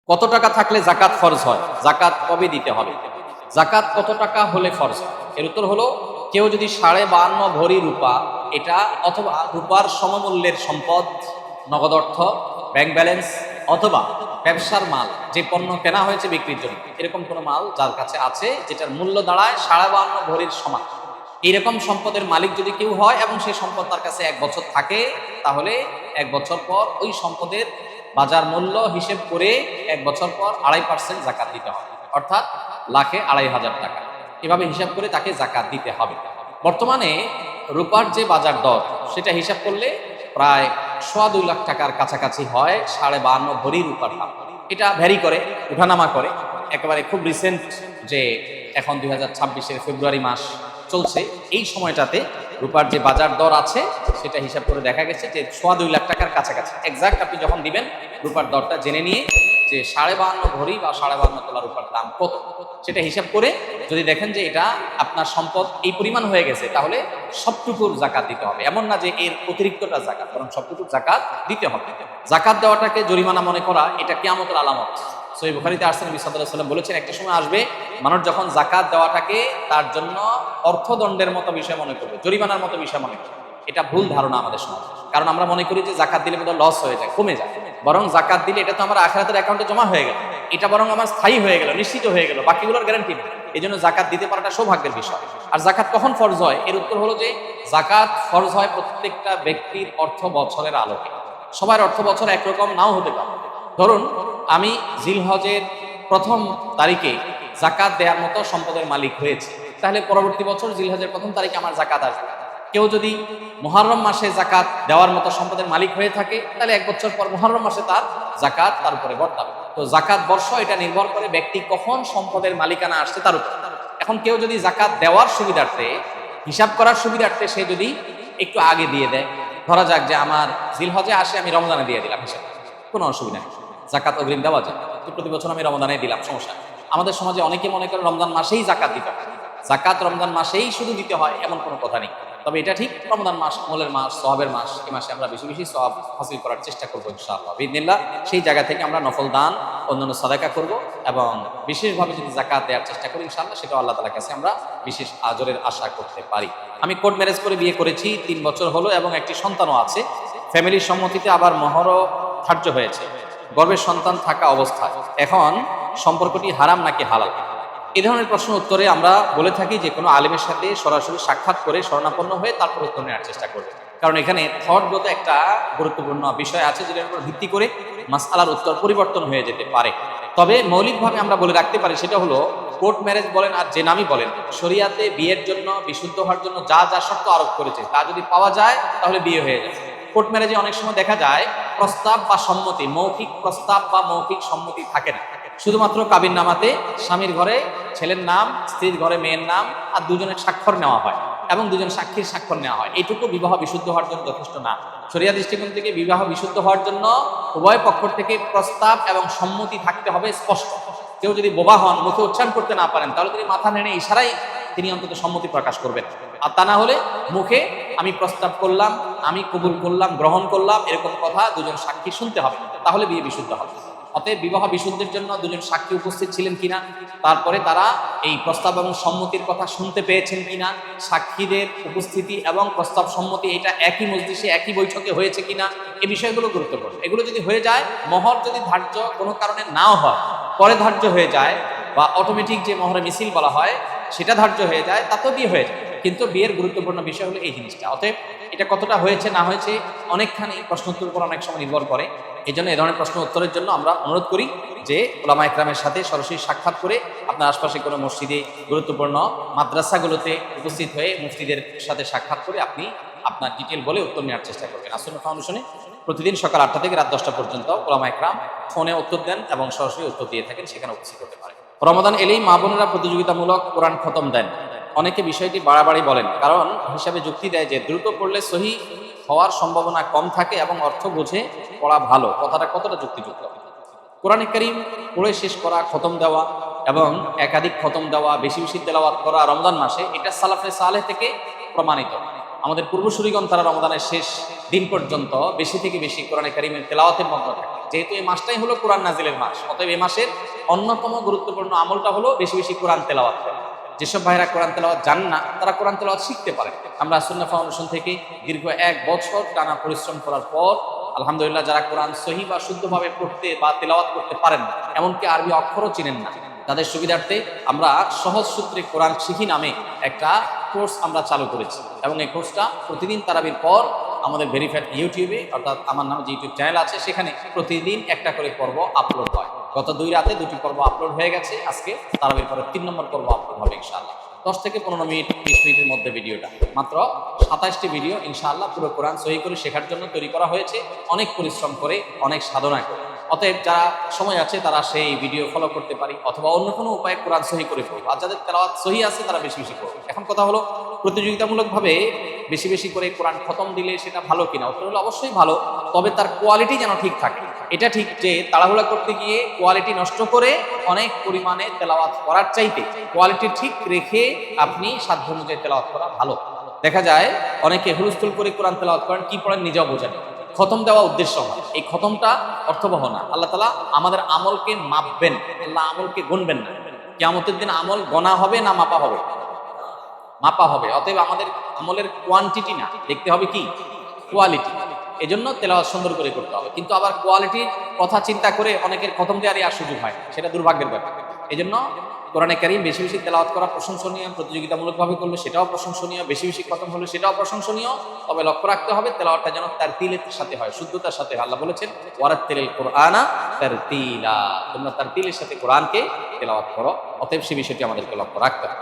কত টাকা থাকলে জাকাত ফরজ হয়? জাকাত কবে দিতে হবে? জাকাত কত টাকা হলে ফরজ হয়? এর উত্তর হলো, কেউ যদি 52.5 ভরি রূপা এটা অথবা রূপার সমমূল্যের সম্পদ, নগদ অর্থ, ব্যাংক ব্যালেন্স অথবা ব্যবসার মাল, যে পণ্য কেনা হয়েছে বিক্রির জন্য, এরকম কোনো মাল যার কাছে আছে যেটার মূল্য দাঁড়ায় 52.5 ভরির সমান, এইরকম সম্পদের মালিক যদি কেউ হয় এবং সেই সম্পদ তার কাছে 1 বছর থাকে, তাহলে 1 বছর পর ওই সম্পদের বাজার মূল্য হিসেব করে 1 বছর পর 2.5% জাকাত দিতে হবে, অর্থাৎ লাখে 2,500 টাকা। এভাবে হিসাব করে তাকে জাকাত দিতে হবে। বর্তমানে রূপার যে বাজার দর সেটা হিসাব করলে প্রায় 2.25 লাখ টাকার কাছাকাছি হয় 52.5 ভরি রূপার দাম। এটা ভ্যারি করে, উঠানামা করে। একেবারে খুব রিসেন্ট যে এখন 2026-এর ফেব্রুয়ারি মাস চলছে, এই সময়টাতে রূপার যে বাজার দর আছে সেটা হিসাব করে দেখা গেছে যে 2.25 লাখ টাকার কাছাকাছি। এক্সাক্ট আপনি যখন দিবেন রূপার দরটা জেনে নিয়ে যে 52.5 ভরি বা 52.5 তোলা রূপার দাম কত, সেটা হিসাব করে যদি দেখেন যে এটা আপনার সম্পদ এই পরিমাণ হয়ে গেছে, তাহলে সবটুকুর জাকাত দিতে হবে। এমন না যে এর অতিরিক্তটা জাকাত, বরং সবটুকুর জাকাত দিতে হবে। জাকাত দেওয়াটাকে জরিমানা মনে করা, এটা কিয়ামতের আলামত। সহিহ বুখারীতে আসছে, নবী সাল্লাল্লাহু আলাইহি ওয়াসাল্লাম বলেছেন, একটা সময় আসবে মানুষ যখন জাকাত দেওয়াটাকে তার জন্য অর্থদণ্ডের মতো বিষয় মনে করবে, জরিমানার মতো বিষয় মনে করবে। এটা ভুল ধারণা আমাদের সমাজে। কারণ আমরা মনে করি যে জাকাত দিলে বোধহয় লস হয়ে যায়, কমে যায়। বরং জাকাত দিলে এটা তো আমার আখিরাতের অ্যাকাউন্টে জমা হয়ে গেল, এটা বরং আমার স্থায়ী হয়ে গেল, নিশ্চিত হয়ে গেল, বাকিগুলোর গ্যারান্টি নেই। এই জন্য জাকাত দিতে পারাটা সৌভাগ্যের বিষয়। আর জাকাত কখন ফরজ হয়? এর উত্তর হলো যে জাকাত ফরজ হয় প্রত্যেকটা ব্যক্তির অর্থ বছরের আলোকে। সবার অর্থ বছর একরকম নাও হতে পারে। ধরুন আমি জিলহজের 1ম তারিখে জাকাত দেওয়ার মতো সম্পদের মালিক হয়েছে, তাহলে পরবর্তী বছর জিলহজের 1ম তারিখে আমার জাকাত আসবে। কেউ যদি মুহররম মাসে জাকাত দেওয়ার মতো সম্পদের মালিক হয়ে থাকে, তাহলে 1 বছর পর মুহররম মাসে তার জাকাত তার উপরে বর্তাবে। তো জাকাত বর্ষ এটা নির্ভর করে ব্যক্তি কখন সম্পদের মালিকানা আসছে তার উপর। এখন কেউ যদি জাকাত দেওয়ার সুবিধার্থে, হিসাব করার সুবিধার্থে সে যদি একটু আগে দিয়ে দেয়, ধরা যাক যে আমার জিলহজে আসে, আমি রমজানে দিয়ে দিলাম, হিসাব কোনো অসুবিধা নেই, জাকাত অগ্রিম দেওয়া যায়। প্রতি বছর আমি রমজানে দিলাম, সমস্যা। আমাদের সমাজে অনেকে মনে করে রমজান মাসেই জাকাত দিতে হয়, জাকাত রমজান মাসেই শুধু দিতে হয় এমন কোনো কথা নেই। তবে এটা ঠিক, রমজান মাস আমলের মাস, সওয়াবের মাস, এই মাসে আমরা বেশি বেশি সওয়াব হাসিল করার চেষ্টা করবো ইনশাআল্লাহ বিইذনিল্লাহ। সেই জায়গা থেকে আমরা নফল দান, অন্যান্য সাদাকা করব এবং বিশেষভাবে যদি জাকাত দেওয়ার চেষ্টা করি ইনশাআল্লাহ, সেটা আল্লাহ তাআলার কাছে আমরা বিশেষ আজরের আশা করতে পারি। আমি কোর্ট ম্যারেজ করে বিয়ে করেছি, 3 বছর হলো এবং একটি সন্তানও আছে। ফ্যামিলির সম্মতিতে আবার মহরও ধার্য হয়েছে গর্ভের সন্তান থাকা অবস্থায়। এখন সম্পর্কটি হারাম নাকি হালাল? এই ধরনের প্রশ্ন উত্তরে আমরা বলে থাকি যে কোনো আলেমের সাথে সরাসরি সাক্ষাৎ করে শরণাপন্ন হয়ে তারপর উত্তর নেওয়ার চেষ্টা করবে। কারণ এখানে থটগত একটা গুরুত্বপূর্ণ বিষয় আছে যেটার উপর ভিত্তি করে মাসআলার উত্তর পরিবর্তন হয়ে যেতে পারে। তবে মৌলিকভাবে আমরা বলে রাখতে পারি, সেটা হলো কোর্ট ম্যারেজ বলেন আর যে নামই বলেন, শরিয়াতে বিয়ের জন্য, বিশুদ্ধ হওয়ার জন্য যা যা শর্ত আরোপ করেছে তা যদি পাওয়া যায় তাহলে বিয়ে হয়ে যায়। কোর্ট ম্যারেজে অনেক সময় দেখা যায় প্রস্তাব বা সম্মতি, মৌখিক প্রস্তাব বা মৌখিক সম্মতি থাকে না। শুধুমাত্র কাবিন নামাতে স্বামীর ঘরে ছেলের নাম, স্ত্রীর ঘরে মেয়ের নাম, আর দুজনের স্বাক্ষর নেওয়া হয় এবং দুজন সাক্ষীর স্বাক্ষর নেওয়া হয়। এইটুকু বিবাহ বিশুদ্ধ হওয়ার জন্য যথেষ্ট না। শরিয়া দৃষ্টিকোণ থেকে বিবাহ বিশুদ্ধ হওয়ার জন্য উভয় পক্ষ থেকে প্রস্তাব এবং সম্মতি থাকতে হবে স্পষ্ট। কেউ যদি বোবা হন, মুখে উচ্চারণ করতে না পারেন, তাহলে তিনি মাথা নেড়ে ইশারায় তিনি অন্তত সম্মতি প্রকাশ করবেন। আর তা না হলে মুখে আমি প্রস্তাব করলাম, আমি কবুল করলাম, গ্রহণ করলাম, এরকম কথা দুজন সাক্ষী শুনতে হবে, তাহলে বিয়ে বিশুদ্ধ হবে। অতএব বিবাহ বিশুদ্ধের জন্য দুজন সাক্ষী উপস্থিত ছিলেন কিনা, তারপরে তারা এই প্রস্তাব এবং সম্মতির কথা শুনতে পেয়েছেন কিনা, সাক্ষীদের উপস্থিতি এবং প্রস্তাব সম্মতি এটা একই মজলিসে একই বৈঠকে হয়েছে কিনা, এই বিষয়গুলো গুরুত্বপূর্ণ। এগুলো যদি হয়ে যায়, মোহর যদি ধার্য কোনো কারণে নাও হয়, পরে ধার্য হয়ে যায়, বা অটোমেটিক যে মোহরে মিছিল বলা হয় সেটা ধার্য হয়ে যায়, তাতেও বিয়ে হয়ে যায়। কিন্তু বিয়ের গুরুত্বপূর্ণ বিষয় হলো এই জিনিসটা। অতএব এটা কতটা হয়েছে না হয়েছে অনেকখানি প্রশ্নোত্তর উপর অনেক সময় নির্ভর করে। এই জন্য এ ধরনের প্রশ্ন উত্তরের জন্য আমরা অনুরোধ করি যে ওলামা ইকরামের সাথে সরাসরি সাক্ষাৎ করে আপনার আশপাশে কোনো মসজিদে, গুরুত্বপূর্ণ মাদ্রাসাগুলোতে উপস্থিত হয়ে মুফতিদের সাথে সাক্ষাৎ করে আপনি আপনার ডিটেল বলে উত্তর নেওয়ার চেষ্টা করবেন। আসন্ন ফাউন্ডেশনে প্রতিদিন সকাল 8টা থেকে রাত 10টা পর্যন্ত ওলামা ইকরাম ফোনে উত্তর দেন এবং সরাসরি উত্তর দিয়ে থাকেন, সেখানে উপস্থিত হতে পারে। রমাদান এলেই মা বোনেরা প্রতিযোগিতামূলক কোরআন খতম দেন। অনেকে বিষয়টি বাড়াবাড়ি বলেন, কারণ হিসাবে যুক্তি দেয় যে দ্রুত পড়লে সহি হওয়ার সম্ভাবনা কম থাকে এবং অর্থ বুঝে পড়া ভালো। কথাটা কতটা যুক্তিযুক্ত? কোরআনে কারীম পড়ে শেষ করা, খতম দেওয়া এবং একাধিক খতম দেওয়া, বেশি বেশি তেলাওয়াত করা রমজান মাসে, এটা সালাফে সালেহ থেকে প্রমাণিত। আমাদের পূর্বসূরিগণ তারা রমজানের শেষ দিন পর্যন্ত বেশি থেকে বেশি কোরআনে কারীমের তেলাওয়াতে মগ্ন থাকে। যেহেতু এই মাসটাই হলো কোরআন নাজিলের মাস, অতএব এই মাসের অন্যতম গুরুত্বপূর্ণ আমলটা হলো বেশি বেশি কোরআন তেলাওয়াত করা। যেসব ভাইরা কোরআন তেলাওয়াত জানেন না তারা কোরআন তেলাওয়াত শিখতে পারে। আমরা সুন্নাহ ফাউন্ডেশন থেকে দীর্ঘ 1 বছর টানা পরিশ্রম করার পর আলহামদুলিল্লাহ যারা কোরআন সহি বা শুদ্ধভাবে পড়তে বা তেলাওয়াত করতে পারেন না, এমনকি আরবি অক্ষরও চিনেন না, তাদের সুবিধার্থে আমরা সহজ সূত্রে কোরআন শিখি নামে একটা কোর্স আমরা চালু করেছি এবং এই কোর্সটা প্রতিদিন তারাবির পর আমাদের ভেরিফাইড ইউটিউবে, অর্থাৎ আমার নামে যে ইউটিউব চ্যানেল আছে সেখানে প্রতিদিন একটা করে পর্ব আপলোড হয়। গত 2 রাতে 2টি পর্ব আপলোড হয়ে গেছে, আজকে তারাবির পরে 3 নম্বর পর্ব আপলোড হবে ইনশাআল্লাহ। 10 থেকে 15 মিনিট 20 মিনিটের মধ্যে ভিডিওটা, মাত্র 27টি ভিডিও ইনশাআল্লাহ পুরো কোরআন সহি করে শেখার জন্য তৈরি করা হয়েছে, অনেক পরিশ্রম করে, অনেক সাধনা করে। অতএব যারা সময় আছে তারা সেই ভিডিও ফলো করতে পারি, অথবা অন্য কোনো উপায়ে কোরআন সহি করে পড়বো। আর যাদের তেলাওয়াত সহি আছে তারা বেশি বেশি করবে। এখন কথা হলো, প্রতিযোগিতামূলকভাবে বেশি বেশি করে কোরআন খতম দিলে সেটা ভালো কিনা? উত্তর হলো অবশ্যই ভালো, তবে তার কোয়ালিটি যেন ঠিক থাকে। এটা ঠিক যে তাড়াহুড়া করতে গিয়ে কোয়ালিটি নষ্ট করে অনেক পরিমাণে তেলাওয়াত করার চাইতে কোয়ালিটি ঠিক রেখে আপনি সাধ্য অনুযায়ী তেলাওয়াত করা ভালো। দেখা যায় অনেকে হুলস্থুল করে কোরআন তেলাওয়াত করেন, কি পড়েন নিজেও বোঝেন। খতম দেওয়া উদ্দেশ্য হয়, এই খতমটা অর্থবহ না। আল্লাহ তাআলা আমাদের আমলকে মাপবেন, আল্লাহ আমলকে গুনবেন না। কিয়ামতের দিন আমল গণা হবে না মাপা হবে? মাপা হবে। অতএব আমাদের আমলের কোয়ান্টিটি না, দেখতে হবে কি কোয়ালিটি। এজন্য তেলাওয়াত সুন্দর করে করতে হবে, কিন্তু আবার কোয়ালিটির কথা চিন্তা করে অনেকের খতম দেওয়ারই আর সুযোগ হয় না, সেটা দুর্ভাগ্যের ব্যাপার। এজন্য কোরআনে কারীম বেশি বেশি তেলাওয়াত করা প্রশংসনীয়, প্রতিযোগিতামূলকভাবে করলে সেটাও প্রশংসনীয়, বেশি বেশি খতম হলে সেটাও প্রশংসনীয়। তবে লক্ষ্য রাখতে হবে তেলাওয়াতটা যেন তারতিলের সাথে হয়, শুদ্ধতার সাথে। আল্লাহ বলেছেন ওয়ারাত্তিলিল কুরআনা তারতিলা, তোমরা তারতিলের সাথে কোরআনকে তেলাওয়াত করো। অতএব সে বিষয়টি আমাদেরকে লক্ষ্য রাখতে হবে।